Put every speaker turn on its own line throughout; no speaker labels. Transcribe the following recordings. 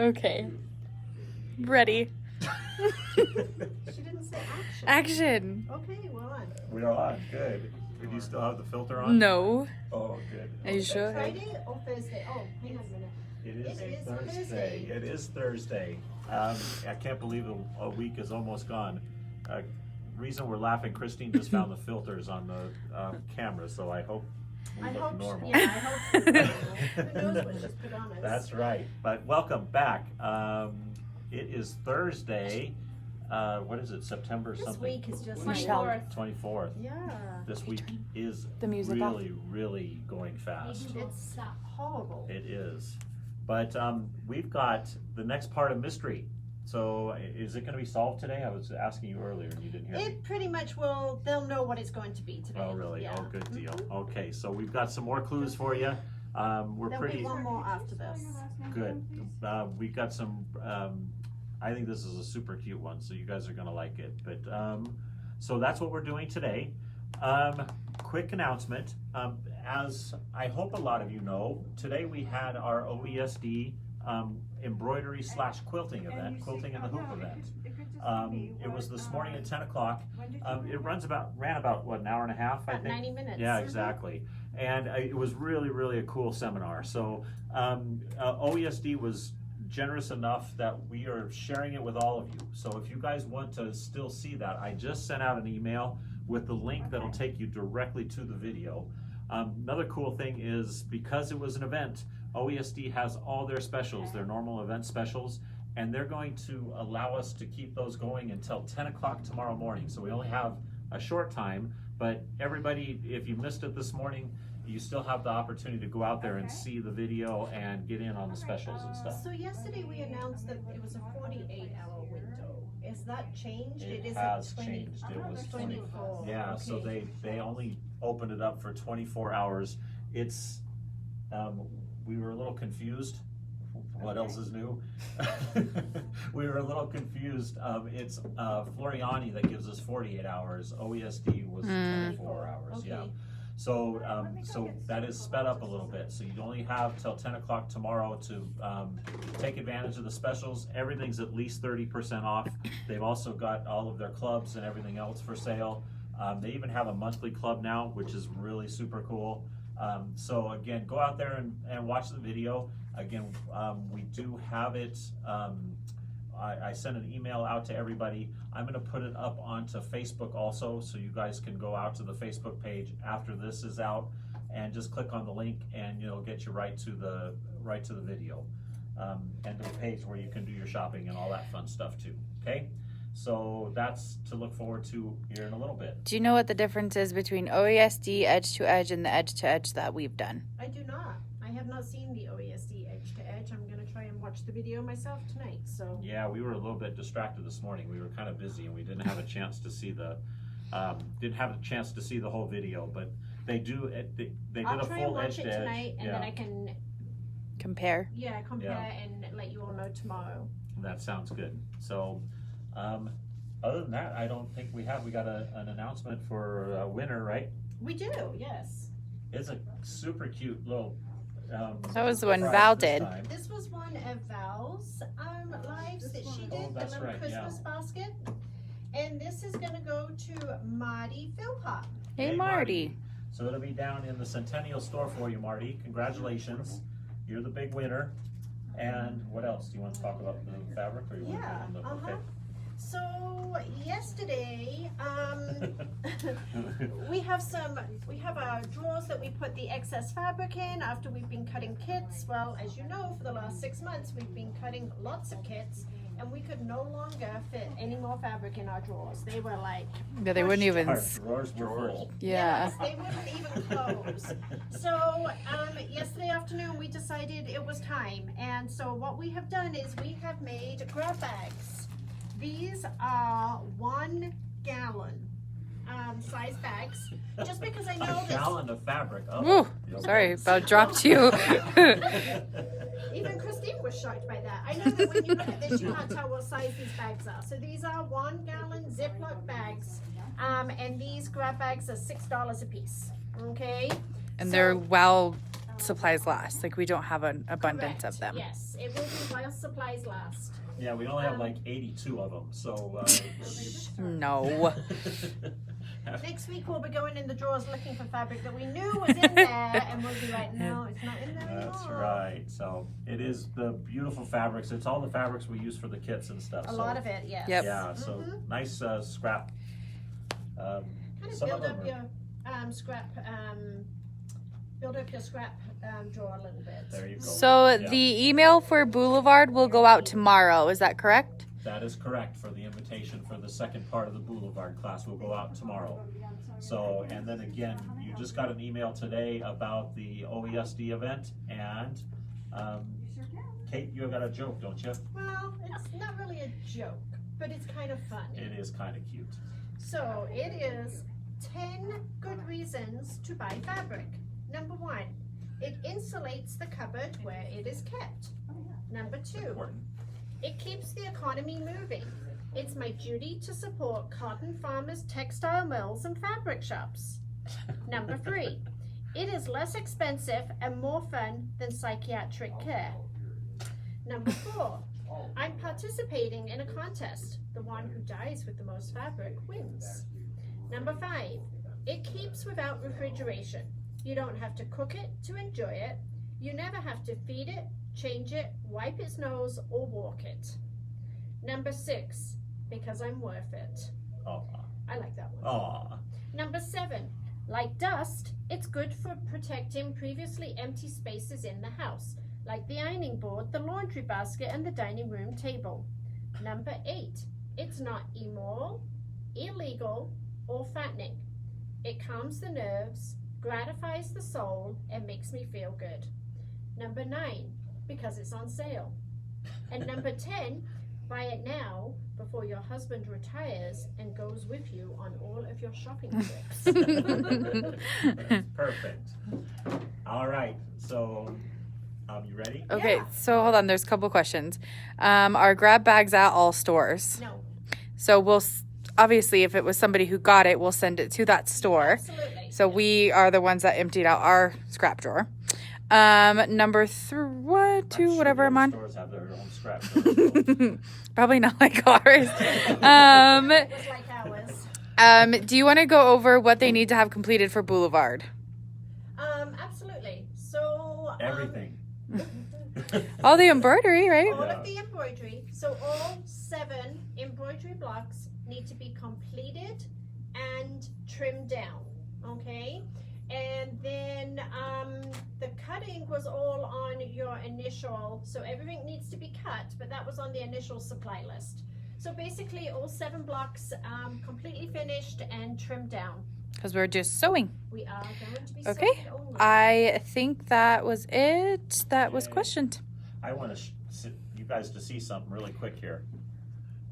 Okay. Ready.
She didn't say action.
Action.
Okay, we're on.
We're on. Good. Do you still have the filter on?
No.
Oh, good.
Are you sure?
Friday or Thursday? Oh, hang on a minute.
It is
It is
Thursday.
Thursday.
It is Thursday. I can't believe a week is almost gone. Reason we're laughing, Christine just found the filters on the camera, so I hope we look normal.
Yeah, I hope. Who knows what she's put on us?
That's right. But welcome back. It is Thursday. What is it? September
This
something?
week is just
Michelle.
24th.
Yeah.
This week is
The music off.
really going fast.
It's horrible.
It is. But we've got the next part of mystery. So is it going to be solved today? I was asking you earlier and you didn't hear me.
It pretty much will. They'll know what it's going to be today.
Oh, really?
Yeah.
Oh, good deal. Okay, so we've got some more clues for you. We're
There'll
pretty
be one more after this.
good. We've got some. I think this is a super cute one, so you guys are going to like it. But so that's what we're doing today. Quick announcement. As I hope a lot of you know, today we had our OESD embroidery / quilting event, quilting in the hoop event. It was this morning at 10 o'clock. It ran about what, an hour and a half, I
About
think?
90 minutes.
Yeah, exactly. And it was really a cool seminar. So OESD was generous enough that we are sharing it with all of you. So if you guys want to still see that, I just sent out an email with the link that'll take you directly to the video. Another cool thing is, because it was an event, OESD has all their specials, their normal event specials, and they're going to allow us to keep those going until 10 o'clock tomorrow morning. So we only have a short time, but everybody, if you missed it this morning, you still have the opportunity to go out there and see the video and get in on the specials and stuff.
So yesterday we announced that it was a 48-hour window. Is that changed?
It
isn't
has
20.
changed. It was
24.
Yeah, so
Okay.
they only opened it up for 24 hours. It's, we were a little confused. What else is new? We were a little confused. It's Floriani that gives us 48 hours. OESD was 24 hours,
Okay.
yeah. So, so that is sped up a little bit. So you only have till 10 o'clock tomorrow to take advantage of the specials. Everything's at least 30% off. They've also got all of their clubs and everything else for sale. They even have a monthly club now, which is really super cool. So again, go out there and watch the video. Again, we do have it. I sent an email out to everybody. I'm going to put it up onto Facebook also, so you guys can go out to the Facebook page after this is out and just click on the link, and it'll get you right to the video and to the page where you can do your shopping and all that fun stuff too. Okay, so that's to look forward to here in a little bit.
Do you know what the difference is between OESD edge to edge and the edge to edge that we've done?
I do not. I have not seen the OESD edge to edge. I'm going to try and watch the video myself tonight. So
Yeah, we were a little bit distracted this morning. We were kind of busy and we didn't have a chance to see the whole video. But they do. They did
I'll
a
try and
full
watch
edge
it
to
tonight,
edge.
and then I can
Compare.
compare and let you all know tomorrow.
That sounds good. So, other than that, I don't think we have. We got an announcement for a winner, right?
We do, yes.
It's a super cute little.
That was the one
prize
Val
this
did.
time.
This was one of Val's lives that she did, the
that's
little
right,
Christmas basket. And this is going to go to Marty Philpott.
Hey, Marty.
So it'll be down in the Centennial store for you, Marty. Congratulations. You're the big winner. And what else? Do you want to talk about the fabric, or you want
Yeah,
to put on the
So yesterday, we have our drawers that we put the excess fabric in after we've been cutting kits. Well, as you know, for the last 6 months, we've been cutting lots of kits, and we could no longer fit any more fabric in our drawers. They were like,
Yeah, they wouldn't even.
Our drawers were full.
Yeah.
yes, they wouldn't even close. So yesterday afternoon, we decided it was time. And so what we have done is we have made grab bags. These are 1 gallon size bags, just because I know
A gallon of fabric. Oh,
Woo,
okay.
sorry, about dropped you.
Even Christine was shocked by that. I know that when you look at this, you can't tell what size these bags are. So these are 1 gallon Ziploc bags, and these grab bags are $6 a piece. Okay,
And
So-
they're well supplies last. Like we don't have an abundance
Correct.
of them.
Yes, it will be while supplies last.
Yeah, we only have like 82 of them, so.
No.
Next week we'll be going in the drawers looking for fabric that we knew was in there, and we'll be like, no, it's not in there anymore.
That's right. So it is the beautiful fabrics. It's all the fabrics we use for the kits and stuff.
A lot of it, yes.
Yep.
Yeah, so nice scrap.
Kind of
Some
build
of
up
them
your scrap. Build up your scrap drawer a little bit.
There you go.
So
Yeah.
the email for Boulevard will go out tomorrow. Is that correct?
That is correct for the invitation for the second part of the Boulevard class will go out tomorrow. So, and then again, you just got an email today about the OESD event, and Kate, you got a joke, don't you?
Well, it's not really a joke, but it's kind of funny.
It is kind of cute.
So it is 10 good reasons to buy fabric. Number 1, it insulates the cupboard where it is kept. Number 2,
Important.
it keeps the economy moving. It's my duty to support cotton farmers, textile mills, and fabric shops. Number 3, it is less expensive and more fun than psychiatric care. Number 4, I'm participating in a contest. The one who dies with the most fabric wins. Number 5, it keeps without refrigeration. You don't have to cook it to enjoy it. You never have to feed it, change it, wipe its nose, or walk it. Number 6, because I'm worth it.
Aw.
I like that one.
Aw.
Number 7, like dust, it's good for protecting previously empty spaces in the house, like the ironing board, the laundry basket, and the dining room table. Number 8, it's not immoral, illegal, or fattening. It calms the nerves, gratifies the soul, and makes me feel good. Number 9, because it's on sale. And number 10, buy it now before your husband retires and goes with you on all of your shopping trips.
Perfect. All right, so you ready?
Okay,
Yeah.
so hold on. There's a couple questions. Are grab bags at all stores?
No,
So we'll obviously, if it was somebody who got it, we'll send it to that store.
absolutely.
So we are the ones that emptied out our scrap drawer. Number 2, whatever I'm on.
Stores have their own scrap drawer.
Probably not like ours.
It was like ours.
Do you want to go over what they need to have completed for Boulevard?
Absolutely. So
Everything.
All the embroidery, right?
all of the embroidery. So all 7 embroidery blocks need to be completed and trimmed down. Okay. And then the cutting was all on your initial, so everything needs to be cut, but that was on the initial supply list. So basically all 7 blocks completely finished and trimmed down.
Because we're just sewing.
We are going to be
Okay.
sewing only.
I think that was it. That was
Okay.
questioned.
I want you guys to see something really quick here.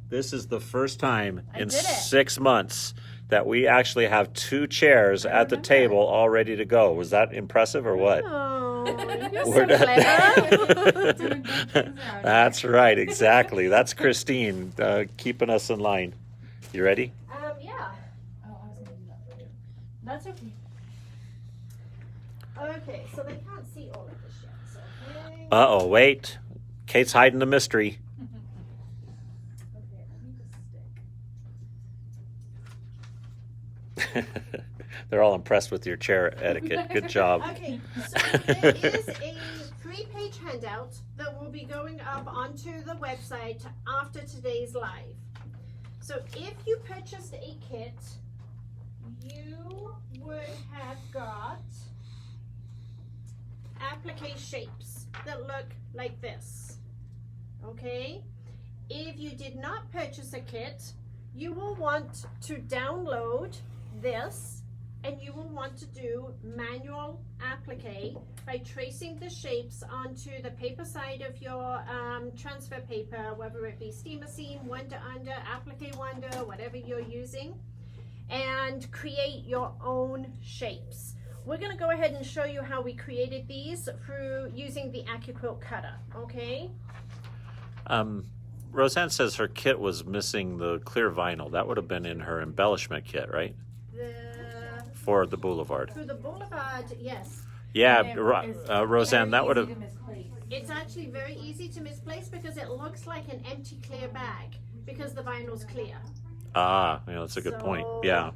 This is the first time
I
in
did it.
6 months that we actually have 2 chairs
I
at the
remember.
table all ready to go. Was that impressive or what?
Oh, you're so
We're
clever.
done. That's right, exactly. That's Christine keeping us in line. You ready?
Yeah. That's okay. Okay, so they can't see all of this yet. So hang on.
Uh-oh, wait. Kate's hiding the mystery.
Okay, let me just
They're all impressed with your chair etiquette. Good job.
Okay, so there is a 3-page handout that will be going up onto the website after today's live. So if you purchased a kit, you would have got applique shapes that look like this. Okay? If you did not purchase a kit, you will want to download this, and you will want to do manual applique by tracing the shapes onto the paper side of your transfer paper, whether it be steamer seam, Wonder Under, applique Wonder, whatever you're using, and create your own shapes. We're going to go ahead and show you how we created these through using the Accuquilt cutter, okay?
Roseanne says her kit was missing the clear vinyl. That would have been in her embellishment kit, right? For the Boulevard.
For the Boulevard, yes.
Yeah,
And it is
Roseanne, that
very
would
easy
have.
to misplace.
It's actually very easy to misplace because it looks like an empty clear bag because the vinyl's clear.
Ah, yeah, that's a good point. Yeah.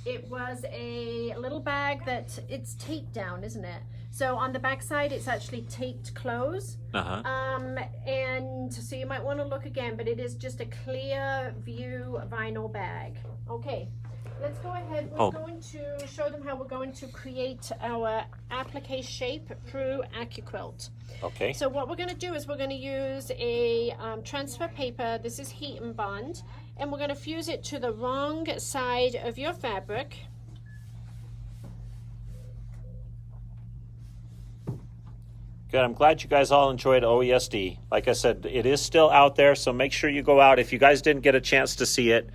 It was a little bag that it's taped down, isn't it? So on the back side, it's actually taped close.
Uh-huh.
And so you might want to look again, but it is just a clear view vinyl bag. Okay, let's go ahead. We're going to show them how we're going to create our applique shape through Accuquilt.
Okay.
So what we're going to do is we're going to use a transfer paper. This is heat and bond. And we're going to fuse it to the wrong side of your fabric.
Good. I'm glad you guys all enjoyed OESD. Like I said, it is still out there, so make sure you go out. If you guys didn't get a chance to see it,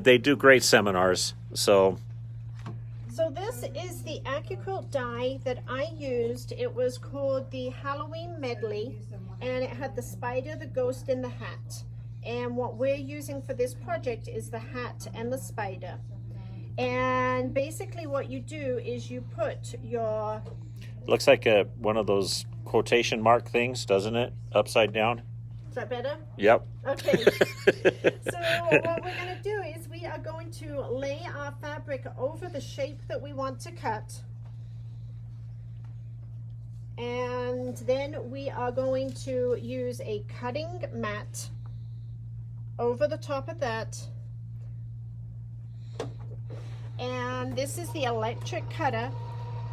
they do great seminars. So
this is the Accuquilt die that I used. It was called the Halloween Medley, and it had the spider, the ghost, and the hat. And what we're using for this project is the hat and the spider. And basically what you do is you put your...
Looks like one of those quotation mark things, doesn't it? Upside down.
Is that better?
Yep.
Okay. So what we're going to do is we are going to lay our fabric over the shape that we want to cut. And then we are going to use a cutting mat over the top of that. And this is the electric cutter.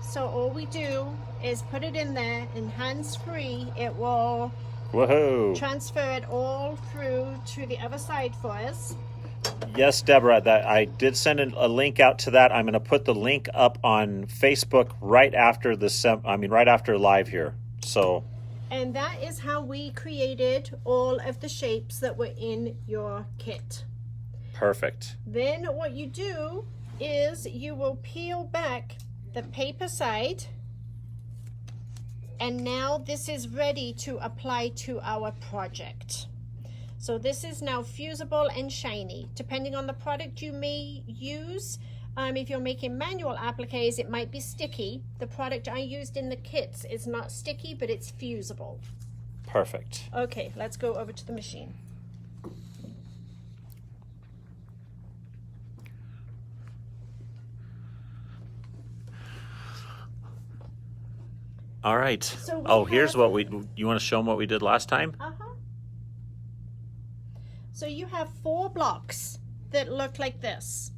So all we do is put it in there, and hands-free, it will
Woohoo!
transfer it all through to the other side for us.
Yes, Deborah, that I did send a link out to that. I'm going to put the link up on Facebook right after right after live here. So.
And that is how we created all of the shapes that were in your kit.
Perfect.
Then what you do is you will peel back the paper side, and now this is ready to apply to our project. So this is now fusible and shiny. Depending on the product you may use, if you're making manual appliques, it might be sticky. The product I used in the kits is not sticky, but it's fusible.
Perfect.
Okay, let's go over to the machine.
All right.
So
here's what you want to show them what we did last time?
So you have 4 blocks that look like this.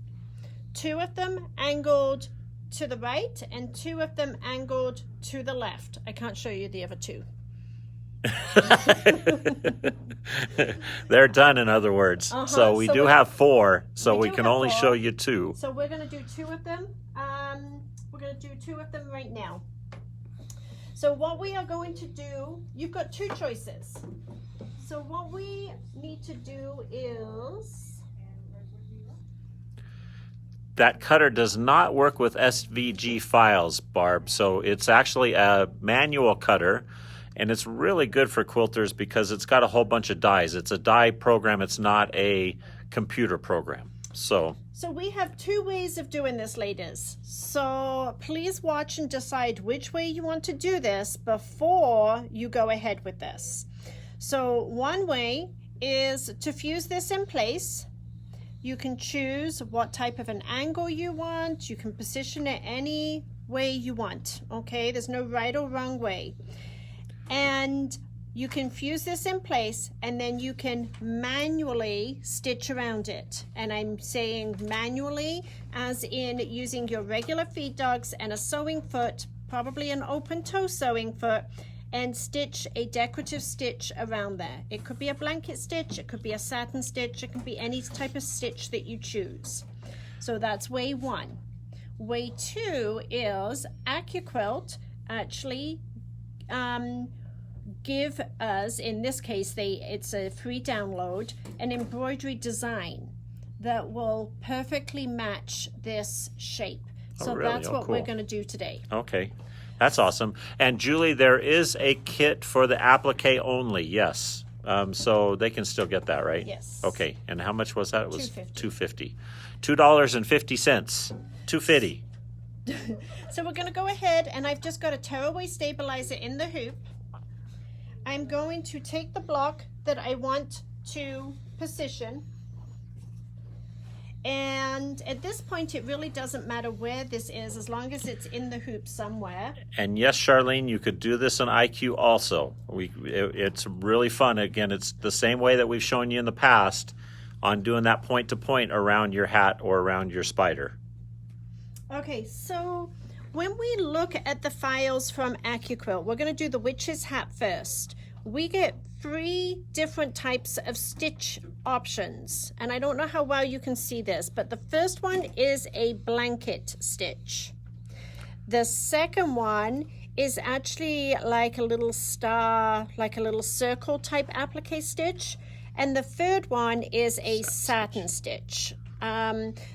2 of them angled to the right and 2 of them angled to the left. I can't show you the other 2.
They're done, in other words. So we do have 4, so we can only show you 2.
So we're going to do 2 of them. We're going to do 2 of them right now. So what we are going to do, you've got 2 choices. So what we need to do is...
That cutter does not work with SVG files, Barb. So it's actually a manual cutter, and it's really good for quilters because it's got a whole bunch of dies. It's a die program. It's not a computer program. So
we have 2 ways of doing this, ladies. So please watch and decide which way you want to do this before you go ahead with this. So one way is to fuse this in place. You can choose what type of an angle you want. You can position it any way you want. Okay, there's no right or wrong way. And you can fuse this in place, and then you can manually stitch around it. And I'm saying manually as in using your regular feed dogs and a sewing foot, probably an open toe sewing foot, and stitch a decorative stitch around there. It could be a blanket stitch, it could be a satin stitch, it can be any type of stitch that you choose. So that's way 1. Way 2 is Accuquilt actually give us, in this case, it's a free download, an embroidery design that will perfectly match this shape. So
really?
That's what
cool.
we're going to do today.
Okay. That's awesome. And Julie, there is a kit for the applique only, yes. So they can still get that, right?
Yes.
Okay. And how much was that? It was
$2.50.
$2.50. $2.50. $2.50.
So we're going to go ahead, and I've just got a tearaway stabilizer in the hoop. I'm going to take the block that I want to position, and at this point it really doesn't matter where this is as long as it's in the hoop somewhere.
And yes, Charlene, you could do this in IQ also. It's really fun. Again, it's the same way that we've shown you in the past on doing that point to point around your hat or around your spider.
Okay, so when we look at the files from Accuquilt, we're going to do the witch's hat first. We get 3 different types of stitch options, and I don't know how well you can see this, but the first one is a blanket stitch. The second one is actually like a little star, like a little circle type applique stitch, and the third one is a satin stitch.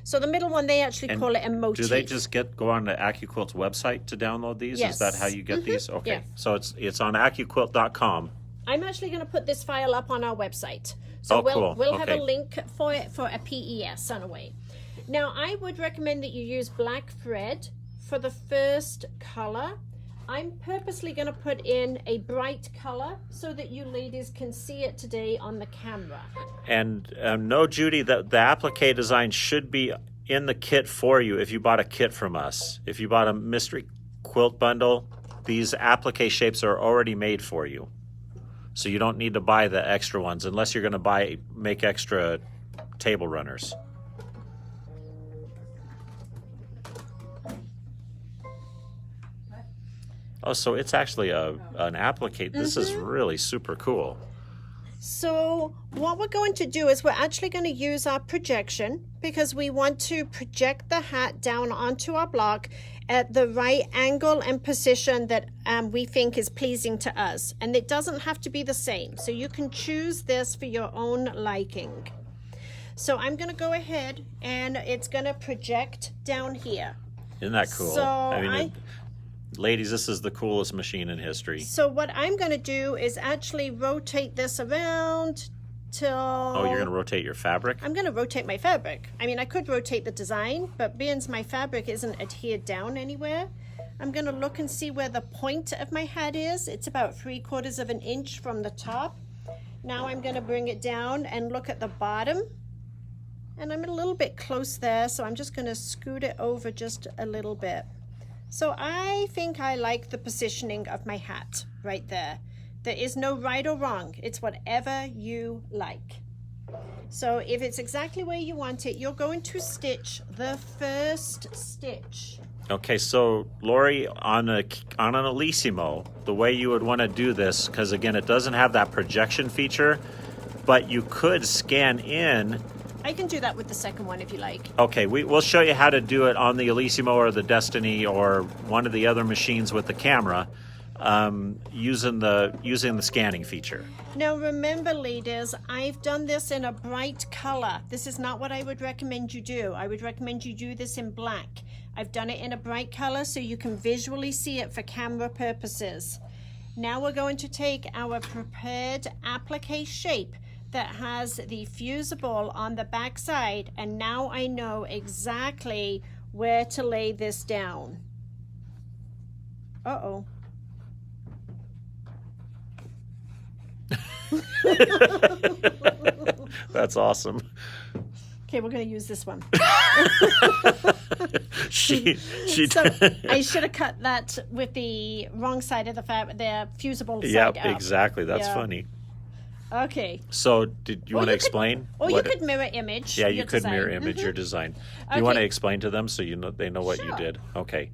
So the middle one, they actually call it a motif.
Do they just go on the Accuquilt's website to download these?
Yes.
Is that how you get these? Okay.
Yeah.
So it's on Accuquilt.com.
I'm actually going to put this file up on our website. So
cool.
we'll have a
Okay.
link for it for a PES on the way. Now, I would recommend that you use black thread for the first color. I'm purposely going to put in a bright color so that you ladies can see it today on the camera.
And no, Judy, the applique design should be in the kit for you if you bought a kit from us. If you bought a mystery quilt bundle, these applique shapes are already made for you. So you don't need to buy the extra ones unless you're going to make extra table runners. Oh, so it's actually an applique. This is really super cool.
So what we're going to do is we're actually going to use our projection because we want to project the hat down onto our block at the right angle and position that we think is pleasing to us. And it doesn't have to be the same. So you can choose this for your own liking. So I'm going to go ahead and it's going to project down here.
Isn't that cool?
So
ladies, this is the coolest machine in history.
So what I'm going to do is actually rotate this around till...
Oh, you're going to rotate your fabric?
I'm going to rotate my fabric. I mean, I could rotate the design, but being my fabric isn't adhered down anywhere, I'm going to look and see where the point of my hat is. It's about 3/4 of an inch from the top. Now I'm going to bring it down and look at the bottom. And I'm a little bit close there, so I'm just going to scoot it over just a little bit. So I think I like the positioning of my hat right there. There is no right or wrong. It's whatever you like. So if it's exactly where you want it, you're going to stitch the first stitch.
Okay, so Lori, on an Elissimo, the way you would want to do this, because again, it doesn't have that projection feature, but you could scan in.
I can do that with the second one if you like.
Okay, we'll show you how to do it on the Elissimo or the Destiny or one of the other machines with the camera, using the scanning feature.
Now remember, ladies, I've done this in a bright color. This is not what I would recommend you do. I would recommend you do this in black. I've done it in a bright color so you can visually see it for camera purposes. Now we're going to take our prepared applique shape that has the fusible on the back side, and now I know exactly where to lay this down. Uh-oh.
That's awesome.
Okay, we're going to use this one.
she
So I should have cut that with the wrong side of the fusible side
Yep,
up.
exactly. That's
Yeah.
funny.
Okay.
So did you
Or
want to
you
explain?
Or you could mirror image.
Yeah, you
your
could
design.
mirror image your design. Do
Okay.
you want to explain to them so they know what you
Sure.
did? Okay.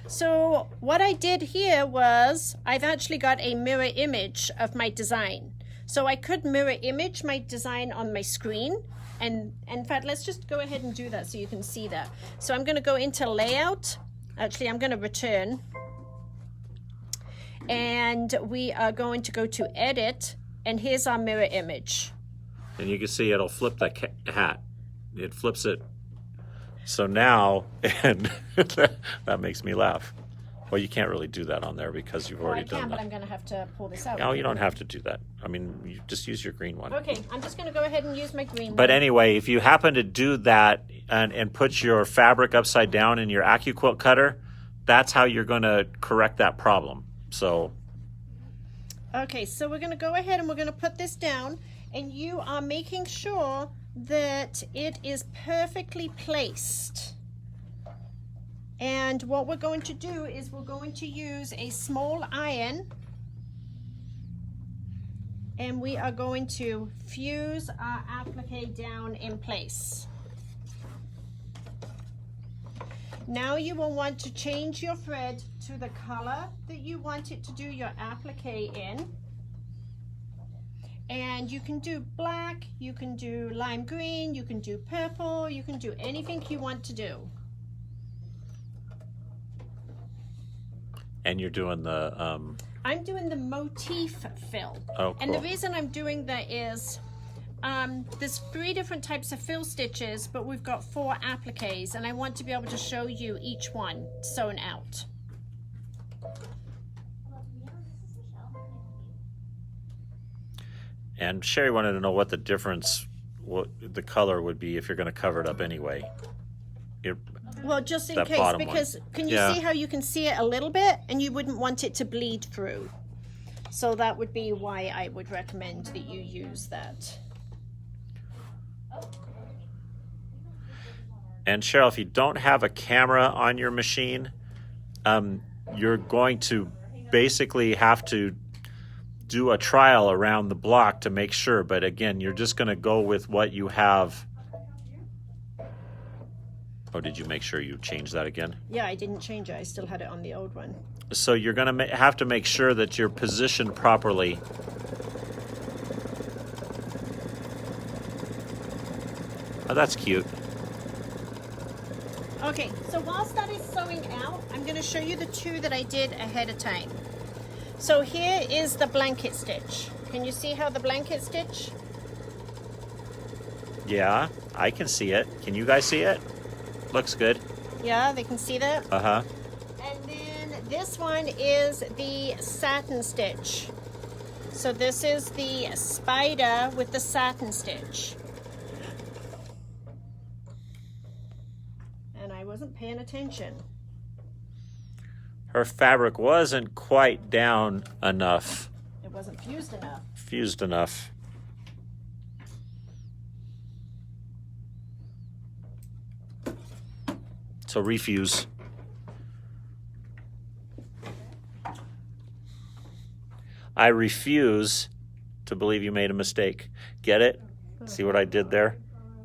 So what I did here was I've actually got a mirror image of my design. So I could mirror image my design on my screen. And in fact, let's just go ahead and do that so you can see that. So I'm going to go into layout. Actually, I'm going to return. And we are going to go to edit. And here's our mirror image.
And you can see it'll flip the hat. It flips it. So now, and that makes me laugh. Well, you can't really do that on there because you've already
I
done
can, but
that.
I'm going to have to pull this out.
No, you don't have to do that. I mean, you just use your green one.
Okay, I'm just going to go ahead and use my green one.
But anyway, if you happen to do that and put your fabric upside down in your Accuquilt cutter, that's how you're going to correct that problem. So,
Okay, so we're going to go ahead and we're going to put this down, and you are making sure that it is perfectly placed. And what we're going to do is we're going to use a small iron, and we are going to fuse our applique down in place. Now you will want to change your thread to the color that you want it to do your applique in. And you can do black, you can do lime green, you can do purple, you can do anything you want to do.
and you're doing the,
I'm doing the motif fill.
Oh,
And the
cool.
reason I'm doing that is there's 3 different types of fill stitches, but we've got 4 appliques, and I want to be able to show you each one sewn out.
and Sherry wanted to know what the difference, what the color would be if you're going to cover it up anyway.
Well, just in
That
case,
bottom one.
because can you
Yeah.
see how you can see it a little bit, and you wouldn't want it to bleed through. So that would be why I would recommend that you use that.
And Cheryl, if you don't have a camera on your machine, you're going to basically have to do a trial around the block to make sure. But again, you're just going to go with what you have. Oh, did you make sure you changed that again?
Yeah, I didn't change it. I still had it on the old one.
So you're going to have to make sure that you're positioned properly. Oh, that's cute.
Okay, so whilst that is sewing out, I'm going to show you the 2 that I did ahead of time. So here is the blanket stitch. Can you see how the blanket stitch?
Yeah, I can see it. Can you guys see it? Looks good.
Yeah, they can see that.
Uh-huh.
And then this one is the satin stitch. So this is the spider with the satin stitch. And I wasn't paying attention.
Her fabric wasn't quite down enough,
It wasn't fused enough.
fused enough. So refuse. I refuse to believe you made a mistake. Get it? See what I did there?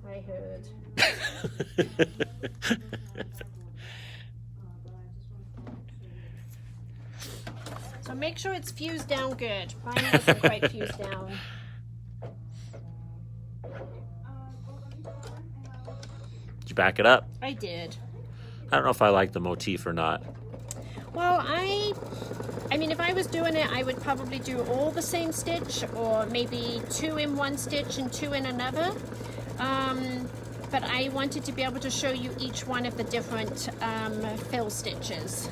I heard. So make sure it's fused down good. Mine wasn't quite fused down.
Did you back it up?
I did.
I don't know if I like the motif or not.
Well, I mean, if I was doing it, I would probably do all the same stitch, or maybe 2 in one stitch and 2 in another. But I wanted to be able to show you each one of the different fill stitches.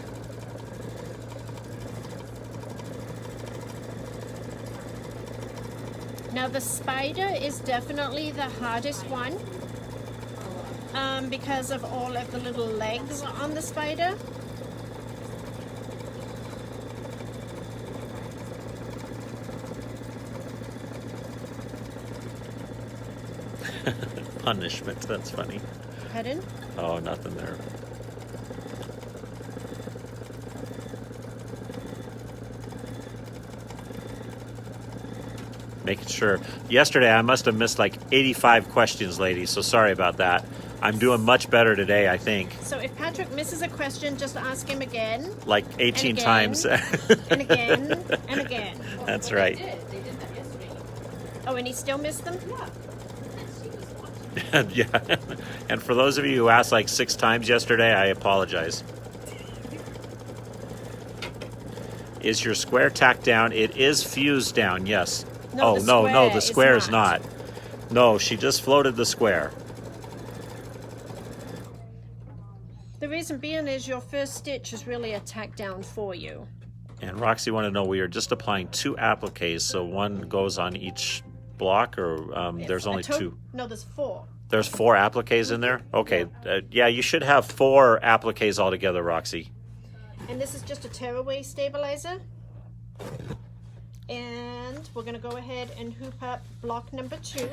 Now the spider is definitely the hardest one because of all of the little legs on the spider.
Punishment, that's funny.
Pardon?
Oh, nothing there. Making sure. Yesterday I must have missed like 85 questions, ladies, so sorry about that. I'm doing much better today, I think.
So if Patrick misses a question, just ask him again,
Like 18
again,
times.
and again, and again.
That's right.
They did that yesterday.
Oh, and he still missed them?
Yeah. She was watching.
Yeah. And for those of you who asked like 6 times yesterday, I apologize. Is your square tacked down? It is fused down, yes.
No,
Oh,
the
no,
square
the
is
square is
not.
not. No, she just floated the square.
The The reason being is your first stitch is really a tack down for you.
And Roxy wanted to know, we are just applying 2 appliques, so one goes on each block, or there's only 2?
No, there's 4.
There's 4 appliques in there? Okay, yeah, you should have 4 appliques altogether, Roxy.
And this is just a tearaway stabilizer. And we're gonna go ahead and hoop up block number 2.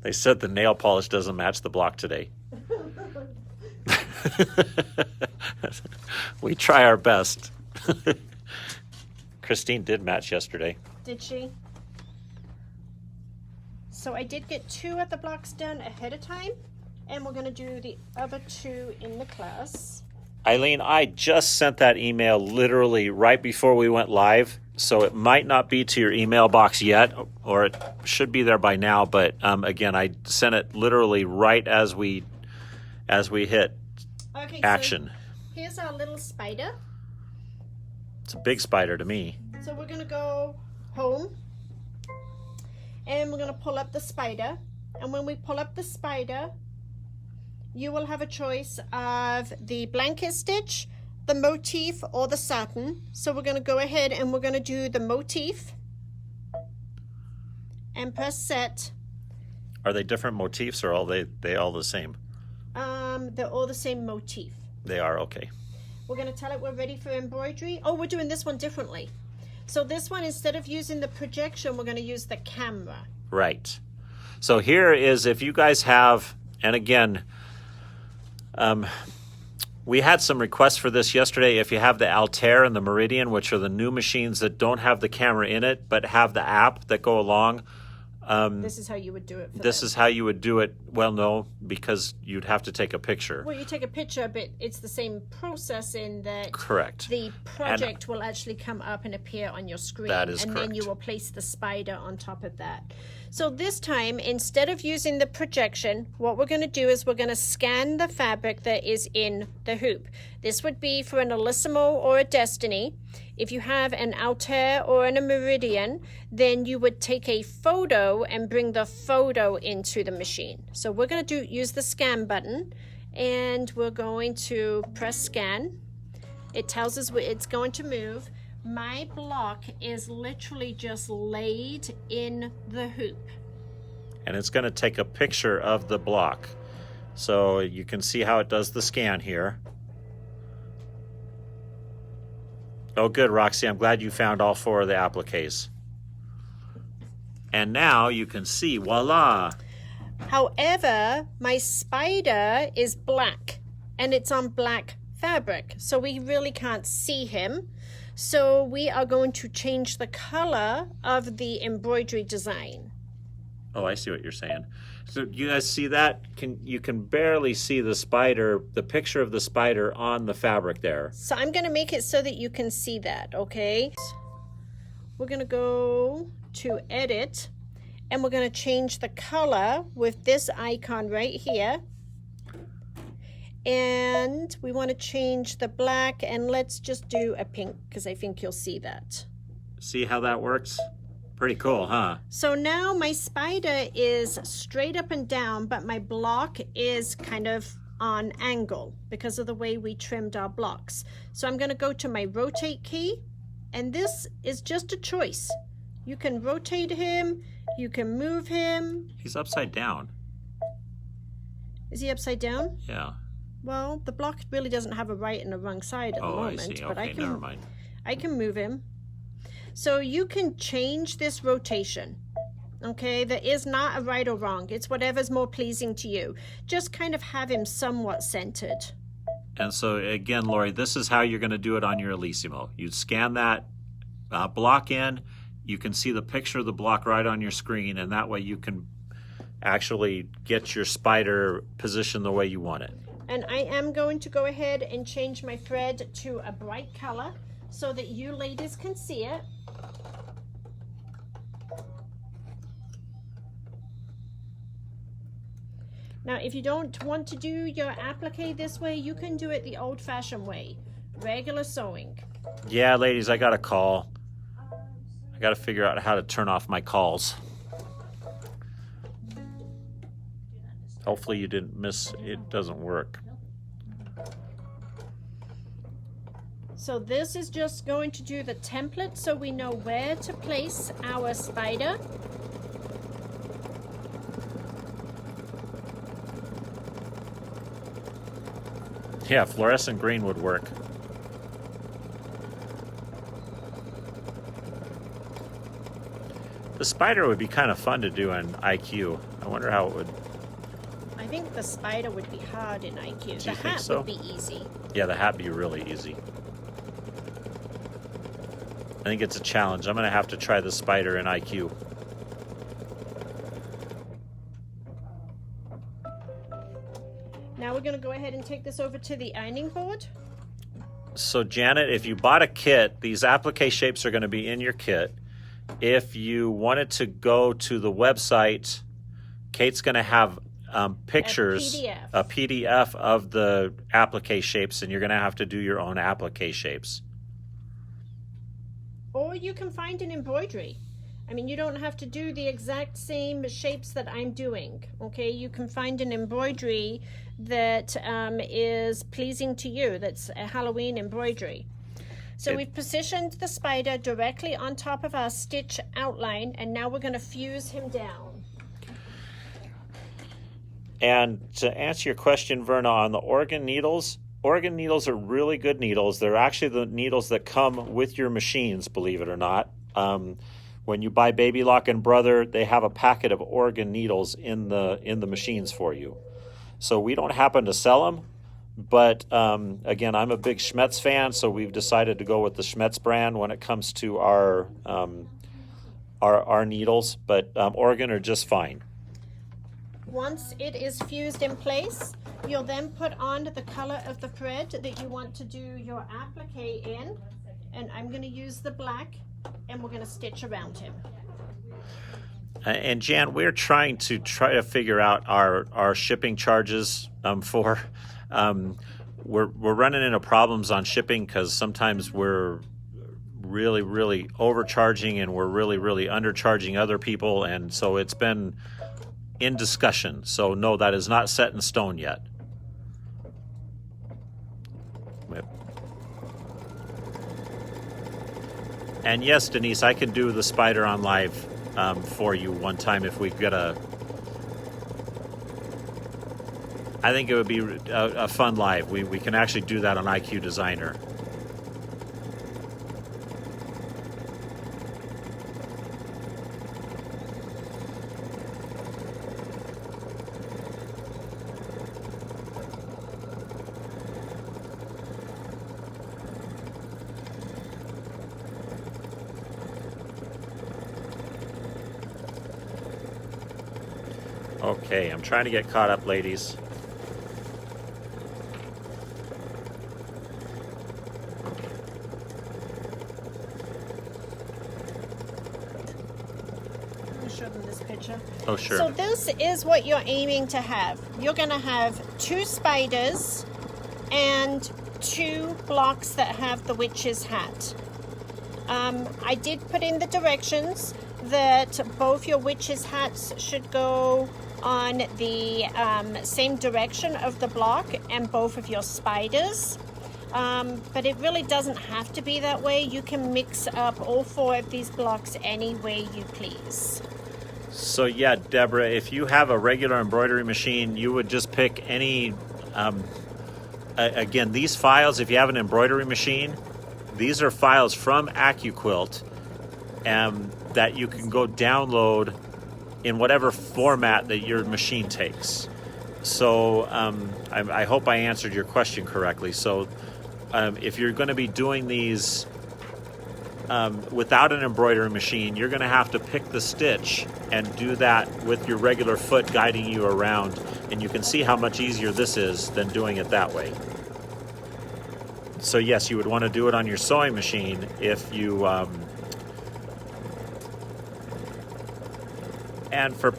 They said the nail polish doesn't match the block today. We try our best. Christine did match yesterday.
Did she? So I did get 2 of the blocks done ahead of time, and we're gonna do the other 2 in the class.
Eileen, I just sent that email literally right before we went live, so it might not be to your email box yet, or it should be there by now, but again, I sent it literally right as we hit action.
So here's our little spider.
It's a big spider to me.
So we're gonna go home, and we're gonna pull up the spider, and when we pull up the spider, you will have a choice of the blanket stitch, the motif, or the satin. So we're going to go ahead and we're going to do the motif and press set.
Are they different motifs, or are they all the same?
They're all the same motif.
They are, okay.
We're going to tell it we're ready for embroidery. Oh, we're doing this one differently. So this one, instead of using the projection, we're going to use the camera.
Right. So here is, if you guys have, and again, we had some requests for this yesterday. If you have the Altair and the Meridian, which are the new machines that don't have the camera in it, but have the app that go along.
This is how you would do it.
This is how you would do it. Well, no, because you'd have to take a picture.
Well, you take a picture, but it's the same process in that.
Correct.
The project will actually come up and appear on your screen.
That is
and
correct.
then you will place the spider on top of that. So this time, instead of using the projection, what we're going to do is we're going to scan the fabric that is in the hoop. This would be for an Alissimo or a Destiny. If you have an Altair or a Meridian, then you would take a photo and bring the photo into the machine. So we're going to use the scan button, and we're going to press scan. It tells us it's going to move. My block is literally just laid in the hoop.
And it's going to take a picture of the block. So you can see how it does the scan here. Oh, good, Roxy. I'm glad you found all 4 of the appliques. And now you can see, voila.
However, my spider is black, and it's on black fabric, so we really can't see him. So we are going to change the color of the embroidery design.
Oh, I see what you're saying. So you guys see that? You can barely see the spider, the picture of the spider on the fabric there.
So I'm going to make it so that you can see that, okay? We're going to go to edit, and we're going to change the color with this icon right here. And we want to change the black, and let's just do a pink because I think you'll see that.
See how that works? Pretty cool, huh?
So now my spider is straight up and down, but my block is kind of on angle because of the way we trimmed our blocks. So I'm going to go to my rotate key, and this is just a choice. You can rotate him, you can move him.
He's upside down.
Is he upside down?
Yeah.
Well, the block really doesn't have a right and a wrong side at the moment.
I see.
But
Okay, never mind.
I can move him. So you can change this rotation. Okay, there is not a right or wrong. It's whatever's more pleasing to you. Just kind of have him somewhat centered.
And so again, Lori, this is how you're going to do it on your Alissimo. You scan that block in, you can see the picture of the block right on your screen, and that way you can actually get your spider positioned the way you want it.
And I am going to go ahead and change my thread to a bright color so that you ladies can see it. Now, if you don't want to do your applique this way, you can do it the old-fashioned way, regular sewing.
Yeah, ladies, I got a call. I got to figure out how to turn off my calls. Hopefully you didn't miss, it doesn't work.
So this is just going to do the template so we know where to place our spider.
Yeah, fluorescent green would work. The spider would be kind of fun to do in IQ. I wonder how it would.
I think the spider would be hard in IQ.
Do you
The
think
hat
so?
would be easy.
Yeah, the hat would be really easy. I think it's a challenge. I'm going to have to try the spider in IQ.
Now we're going to go ahead and take this over to the ironing board.
So Janet, if you bought a kit, these applique shapes are going to be in your kit. If you wanted to go to the website, Kate's going to have pictures, a PDF of the applique shapes, and you're going to have to do your own applique shapes.
Or you can find an embroidery. I mean, you don't have to do the exact same shapes that I'm doing, okay? You can find an embroidery that is pleasing to you, that's a Halloween embroidery. So we've positioned the spider directly on top of our stitch outline, and now we're going to fuse him down.
And to answer your question, Verna, on the Oregon needles are really good needles. They're actually the needles that come with your machines, believe it or not. When you buy Baby Lock and Brother, they have a packet of Oregon needles in the machines for you. So we don't happen to sell them, but again, I'm a big Schmetz fan, so we've decided to go with the Schmetz brand when it comes to our needles. But Oregon are just fine.
Once it is fused in place, you'll then put on the color of the thread that you want to do your applique in, and I'm going to use the black, and we're going to stitch around him.
And Jan, we're trying to figure out our shipping charges for. We're running into problems on shipping because sometimes we're really overcharging and we're really undercharging other people, and so it's been in discussion. So no, that is not set in stone yet. And yes, Denise, I can do the spider on live for you one time if we've got a. I think it would be a fun live. We can actually do that on IQ Designer. Okay, I'm trying to get caught up, ladies.
Let me show them this picture.
Oh, sure.
So this is what you're aiming to have. You're going to have 2 spiders and 2 blocks that have the witch's hat. I did put in the directions that both your witch's hats should go on the same direction of the block, and both of your spiders. But it really doesn't have to be that way. You can mix up all 4 of these blocks any way you please.
So yeah, Deborah, if you have a regular embroidery machine, you would just pick any, again, these files, if you have an embroidery machine, these are files from Accuquilt that you can go download in whatever format that your machine takes. So I hope I answered your question correctly. So if you're going to be doing these without an embroidery machine, you're going to have to pick the stitch and do that with your regular foot guiding you around. And you can see how much easier this is than doing it that way. So yes, you would want to do it on your sewing machine if you... And for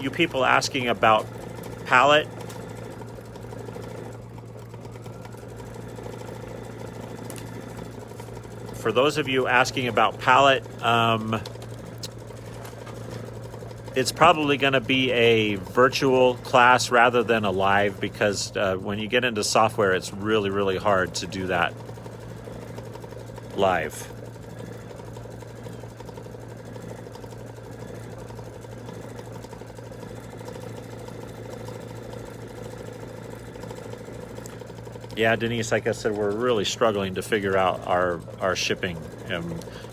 you people asking about palette, for those of you asking about palette, it's probably going to be a virtual class rather than a live, because when you get into software, it's really hard to do that. live. Yeah, Denise, like I said, we're really struggling to figure out our shipping.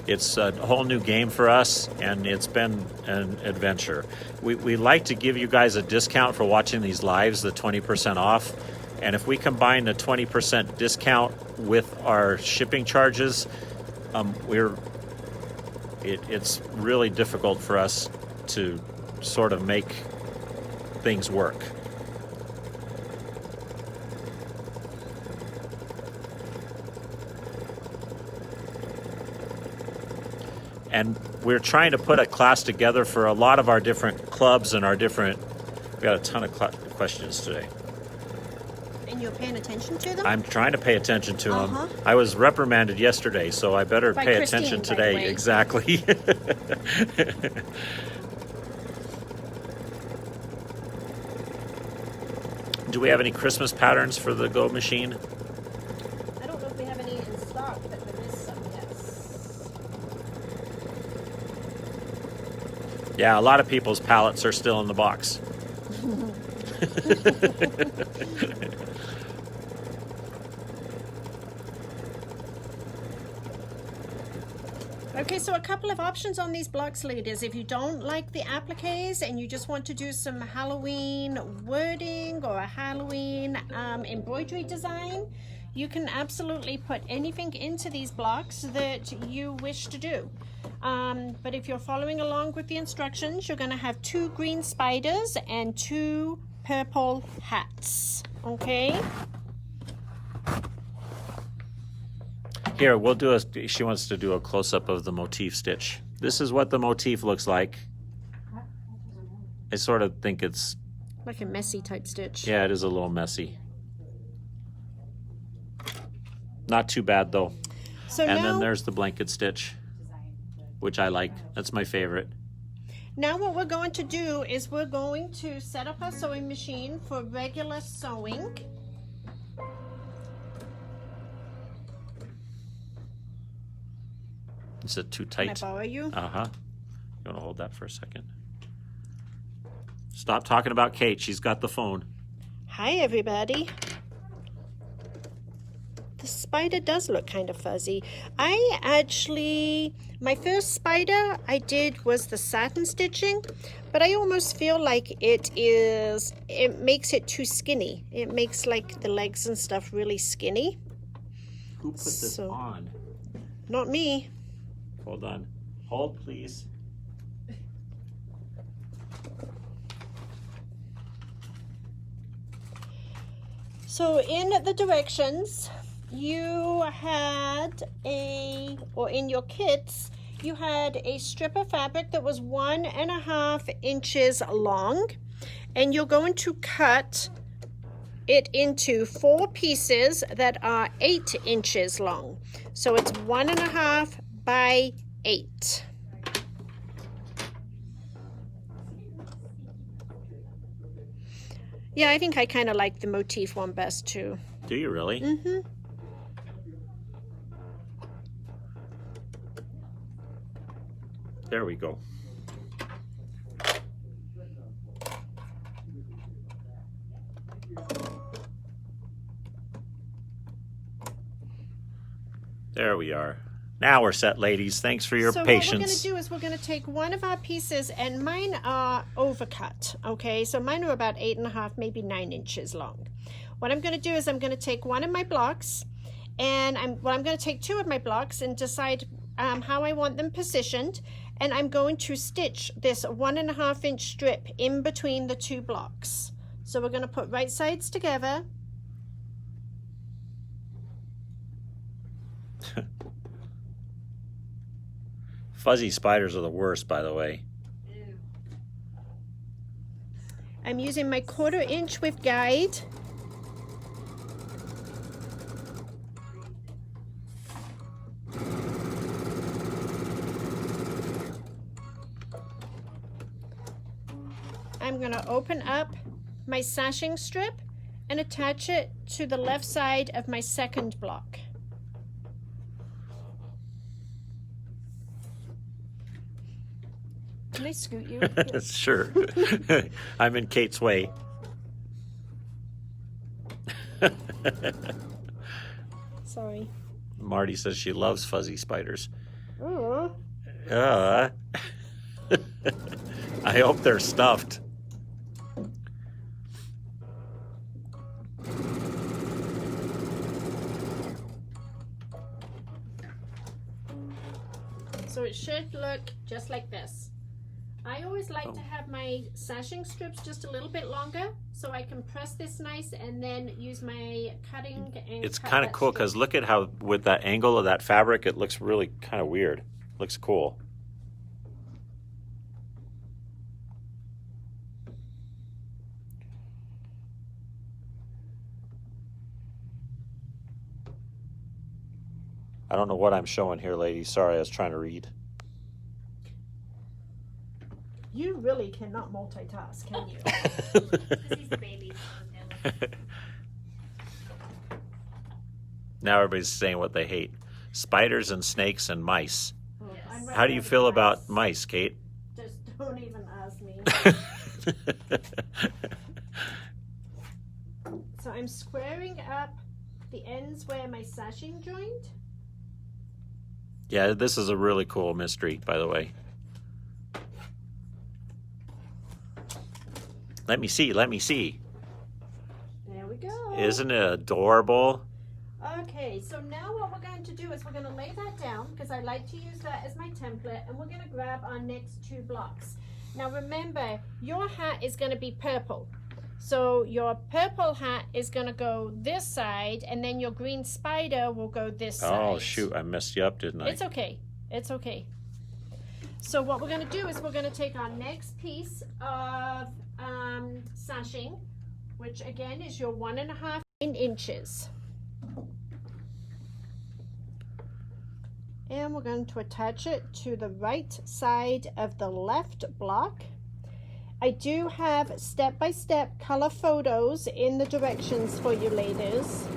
It's a whole new game for us, and it's been an adventure. We like to give you guys a discount for watching these lives, the 20% off. And if we combine the 20% discount with our shipping charges, it's really difficult for us to sort of make things work. And we're trying to put a class together for a lot of our different clubs and our different... We got a ton of questions today.
And you're paying attention to them?
I'm trying to pay attention to them. I was reprimanded yesterday, so I better
By
pay
Christine,
attention
by the
today.
way.
Exactly. Do we have any Christmas patterns for the Go machine?
I don't know if we have any in stock, but there is some, yes.
Yeah, a lot of people's pallets are still in the box.
Okay, so a couple of options on these blocks, ladies. If you don't like the appliques and you just want to do some Halloween wording or a Halloween embroidery design, you can absolutely put anything into these blocks that you wish to do. But if you're following along with the instructions, you're going to have 2 green spiders and 2 purple hats. Okay?
Here, she wants to do a close-up of the motif stitch. This is what the motif looks like. I sort of think it's...
Like a messy type stitch.
Yeah, it is a little messy. Not too bad, though.
So
And
now,
then there's the blanket stitch, which I like. That's my favorite.
now what we're going to do is we're going to set up our sewing machine for regular sewing.
Is it too
Can I
tight?
borrow you?
Uh-huh. You want to hold that for a second? Stop talking about Kate. She's got the phone.
Hi, everybody. The spider does look kind of fuzzy. My first spider I did was the satin stitching, but I almost feel like it makes it too skinny. It makes like the legs and stuff really skinny.
Who put this
So-
on?
Not me.
Hold on. Hold, please.
So in the directions, you had in your kits, you had a strip of fabric that was 1.5 inches long, and you're going to cut it into 4 pieces that are 8 inches long. So it's 1.5 by 8. Yeah, I think I kind of like the motif one best too.
Do you really?
Mm-hmm.
There we go. There we are. Now we're set, ladies. Thanks for your
So what we're going to
patience.
do is we're going to take one of our pieces, and mine are overcut, okay? So mine are about 8.5, maybe 9 inches long. What I'm going to do is I'm going to take one of my blocks, and I'm going to take 2 of my blocks and decide how I want them positioned, and I'm going to stitch this 1.5 inch strip in between the 2 blocks. So we're going to put right sides together.
Fuzzy spiders are the worst, by the way.
I'm using my 1/4 inch with guide. I'm going to open up my sashing strip and attach it to the left side of my second block. Can I scoot you?
Sure. I'm in Kate's way.
Sorry.
Marty says she loves fuzzy spiders.
Oh.
I hope they're stuffed.
So it should look just like this. I always like to have my sashing strips just a little bit longer so I can press this nice and then use my cutting and
It's
cut
kind of
that
cool
strip.
because look at how with that angle of that fabric, it looks really kind of weird. Looks cool. I don't know what I'm showing here, ladies. Sorry, I was trying to read.
You really cannot multitask, can you?
Because he's the baby.
Now everybody's saying what they hate. Spiders and snakes and mice.
Well,
Yes.
I'm
How do you
ready
feel
for
about
mice.
mice, Kate?
Just don't even ask me. So I'm squaring up the ends where my sashing joined.
Yeah, this is a really cool mystery, by the way. Let me see, let me see.
There we go.
Isn't it adorable?
Okay, so now what we're going to do is we're going to lay that down because I like to use that as my template, and we're going to grab our next two blocks. Now remember, your hat is going to be purple. So your purple hat is going to go this side, and then your green spider will go this side.
Oh, shoot, I messed you up, didn't I?
It's okay. It's okay. So what we're going to do is we're going to take our next piece of sashing, which again is your 1.5 inches. And we're going to attach it to the right side of the left block. I do have step-by-step color photos in the directions for you ladies.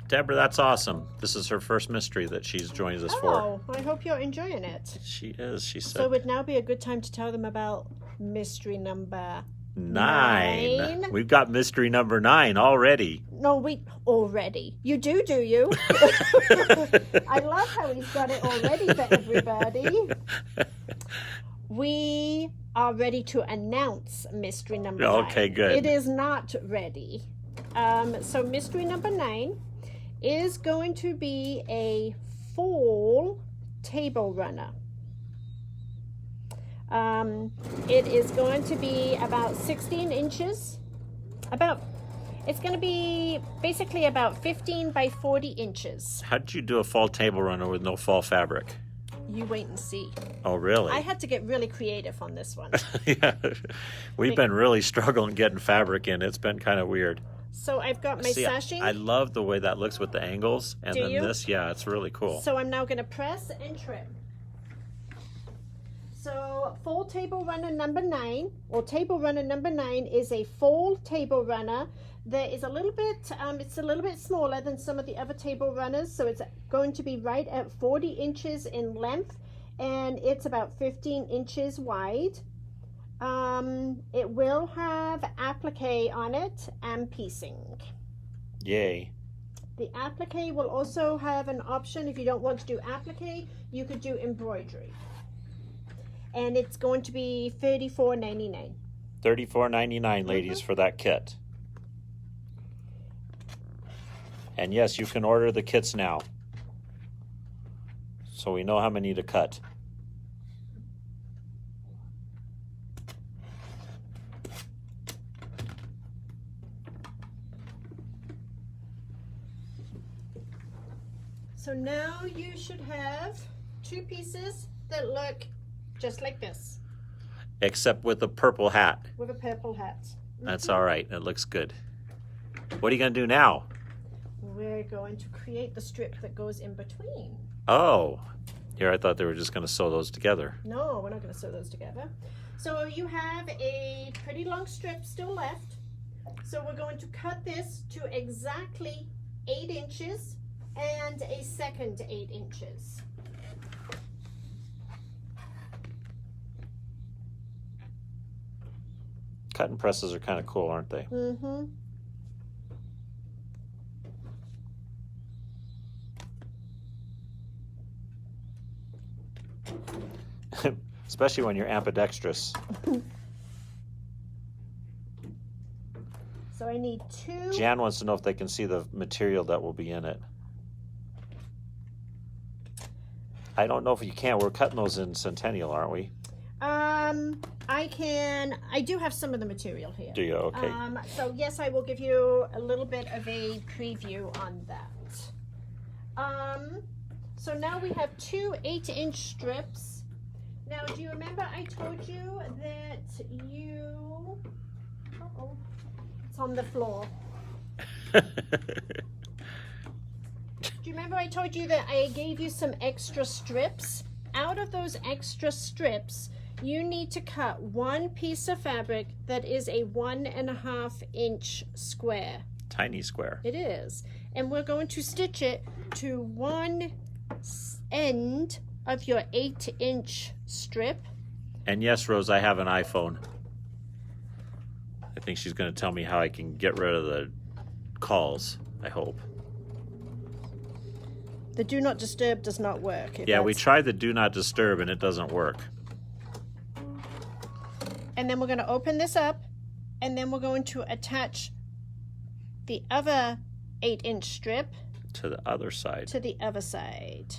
Deborah, that's awesome. This is her first mystery that she's joined us for.
Oh, I hope you're enjoying it.
She is, she said.
So it would now be a good time to tell them about mystery number
9.
9.
We've got mystery number 9 already.
No, wait, already. You do you? I love how he's got it already for everybody. We are ready to announce mystery number 9.
Okay, good.
It is not ready. So mystery number 9 is going to be a fall table runner. It is going to be about 16 inches. It's going to be basically about 15 by 40 inches.
How did you do a fall table runner with no fall fabric?
You wait and see.
Oh, really?
I had to get really creative on this one.
Yeah. We've been really struggling getting fabric in. It's been kind of weird.
So I've got my
See,
sashing.
I love the way that looks with the angles. And
Do
then
you?
this, yeah, it's really cool.
So I'm now going to press and trim. So fall table runner number 9, or table runner number 9, is a fall table runner. There is a little bit, it's a little bit smaller than some of the other table runners, so it's going to be right at 40 inches in length, and it's about 15 inches wide. It will have appliqué on it and piecing.
Yay.
The appliqué will also have an option. If you don't want to do appliqué, you could do embroidery. And it's going to be $34.99.
$34.99, ladies, for that kit. And yes, you can order the kits now. So we know how many to cut.
So now you should have 2 pieces that look just like this,
Except with the purple hat.
with a purple hat.
That's all right. It looks good. What are you going to do now?
We're going to create the strip that goes in between.
Oh. Here, I thought they were just going to sew those together.
No, we're not going to sew those together. So you have a pretty long strip still left. So we're going to cut this to exactly 8 inches and a second 8 inches.
Cutting presses are kind of cool, aren't they?
Mm-hmm.
Especially when you're ambidextrous.
So I need 2.
Jan wants to know if they can see the material that will be in it. I don't know if you can. We're cutting those in Centennial, aren't we?
I do have some of the material here.
Do you? Okay.
So yes, I will give you a little bit of a preview on that. So now we have 2 8-inch strips. Now, do you remember I told you that you... Uh-oh. It's on the floor. Do you remember I told you that I gave you some extra strips? Out of those extra strips, you need to cut 1 piece of fabric that is a 1.5 inch square.
Tiny square.
It is. And we're going to stitch it to one end of your 8-inch strip.
And yes, Rose, I have an iPhone. I think she's going to tell me how I can get rid of the calls, I hope.
The do not disturb does not work.
Yeah, we tried the do not disturb and it doesn't work.
And then we're going to open this up, and then we're going to attach the other 8-inch strip
to the other side.
To the other side.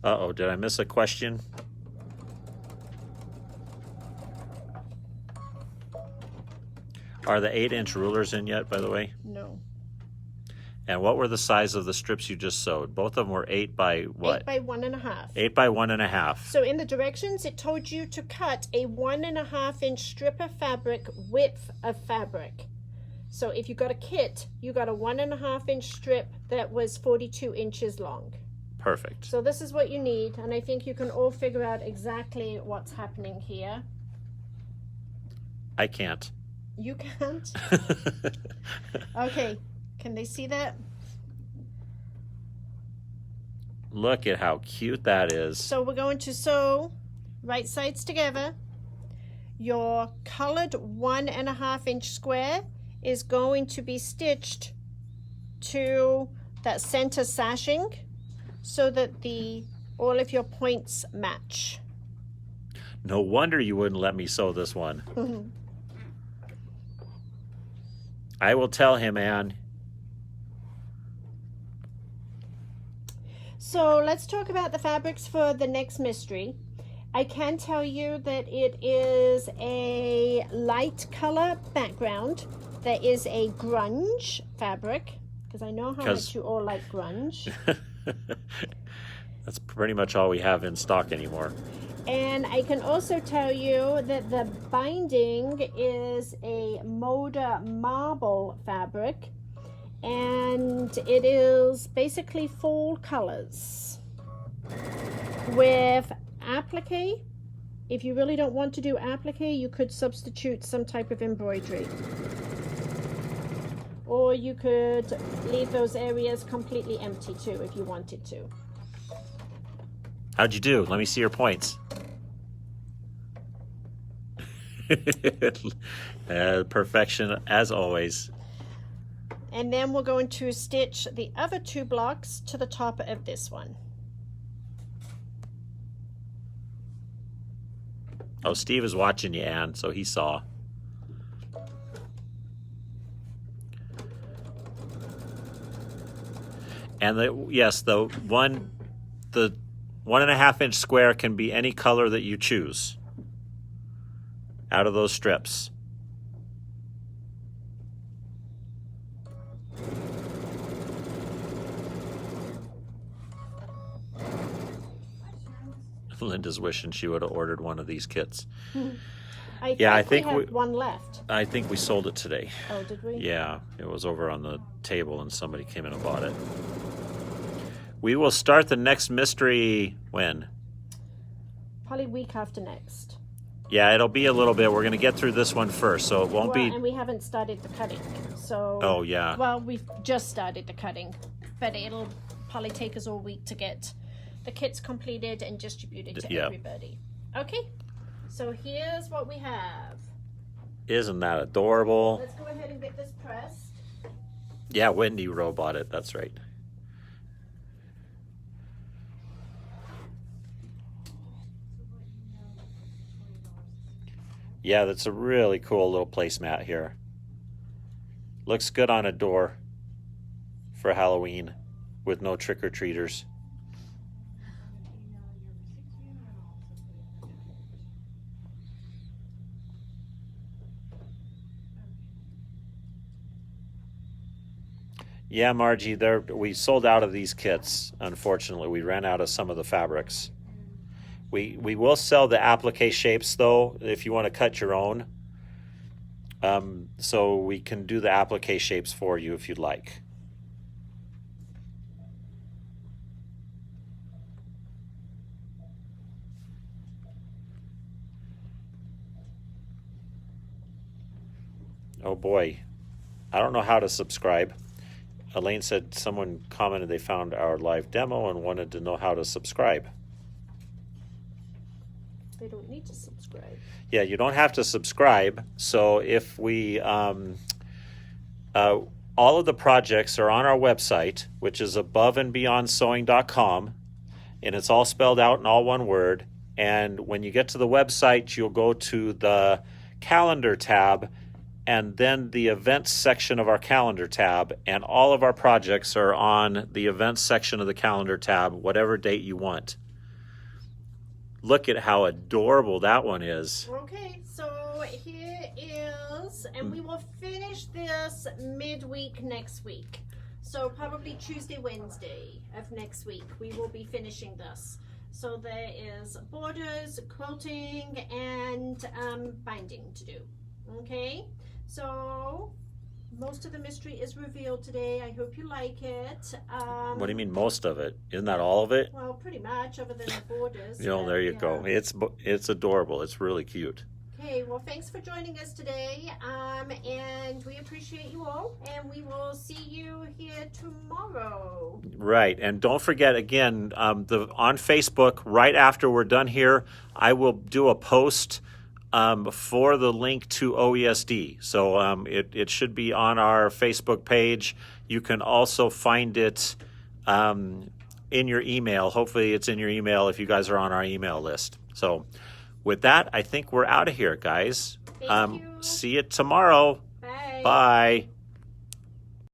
Uh-oh, did I miss a question? Are the 8-inch rulers in yet, by the way?
No.
And what were the size of the strips you just sewed? Both of them were 8 by what?
8 by 1.5.
8 by 1.5.
So in the directions, it told you to cut a 1.5 inch strip of fabric width of fabric. So if you got a kit, you got a 1.5 inch strip that was 42 inches long.
Perfect.
So this is what you need, and I think you can all figure out exactly what's happening here.
I can't.
You can't? Okay. Can they see that?
Look at how cute that is.
So we're going to sew right sides together. Your colored 1.5 inch square is going to be stitched to that center sashing so that all of your points match.
No wonder you wouldn't let me sew this one. I will tell him, Anne.
So let's talk about the fabrics for the next mystery. I can tell you that it is a light color background. There is a grunge fabric, because I know how much you all like grunge.
That's pretty much all we have in stock anymore.
And I can also tell you that the binding is a Moda marble fabric, and it is basically fall colors with appliqué. If you really don't want to do appliqué, you could substitute some type of embroidery, or you could leave those areas completely empty too if you wanted to.
How'd you do? Let me see your points. Perfection as always.
And then we're going to stitch the other 2 blocks to the top of this one.
Oh, Steve is watching you, Anne, so he saw. And the 1.5 inch square can be any color that you choose out of those strips. Linda's wishing she would have ordered one of these kits.
I think we have one left.
I think we sold it today.
Oh, did we?
Yeah, it was over on the table and somebody came in and bought it. We will start the next mystery when?
Probably week after next.
Yeah, it'll be a little bit. We're gonna get through this one first, so it won't be.
And we haven't started the cutting, so.
Oh, yeah.
Well, we've just started the cutting, but it'll probably take us all week to get the kits completed and distributed to everybody. Okay, so here's what we have.
Isn't that adorable?
Let's go ahead and get this pressed.
Yeah, Wendy robot it. That's right. Yeah, that's a really cool little placemat here. Looks good on a door for Halloween with no trick-or-treaters. Yeah, Margie, we sold out of these kits. Unfortunately, we ran out of some of the fabrics. We will sell the applique shapes, though, if you want to cut your own. So we can do the applique shapes for you if you'd like. Oh boy, I don't know how to subscribe. Elaine said someone commented they found our live demo and wanted to know how to subscribe.
They don't need to subscribe.
Yeah, you don't have to subscribe. So if we, all of the projects are on our website, which is aboveandbeyondsewing.com, and it's all spelled out in all one word. And when you get to the website, you'll go to the calendar tab and then the events section of our calendar tab, and all of our projects are on the events section of the calendar tab, whatever date you want. Look at how adorable that one is.
Okay, so here is, and we will finish this midweek next week. So probably Tuesday, Wednesday of next week, we will be finishing this. So there is borders, quilting, and binding to do. Okay, so most of the mystery is revealed today. I hope you like it.
What do you mean most of it? Isn't that all of it?
Well, pretty much, other than the borders.
You know, there you go. It's adorable. It's really cute.
Okay, well, thanks for joining us today, and we appreciate you all, and we will see you here tomorrow.
Right, and don't forget, again, on Facebook, right after we're done here, I will do a post for the link to OESD. So it should be on our Facebook page. You can also find it in your email. Hopefully it's in your email if you guys are on our email list. So with that, I think we're out of here, guys.
Thank you.
See you tomorrow.
Bye.
Bye.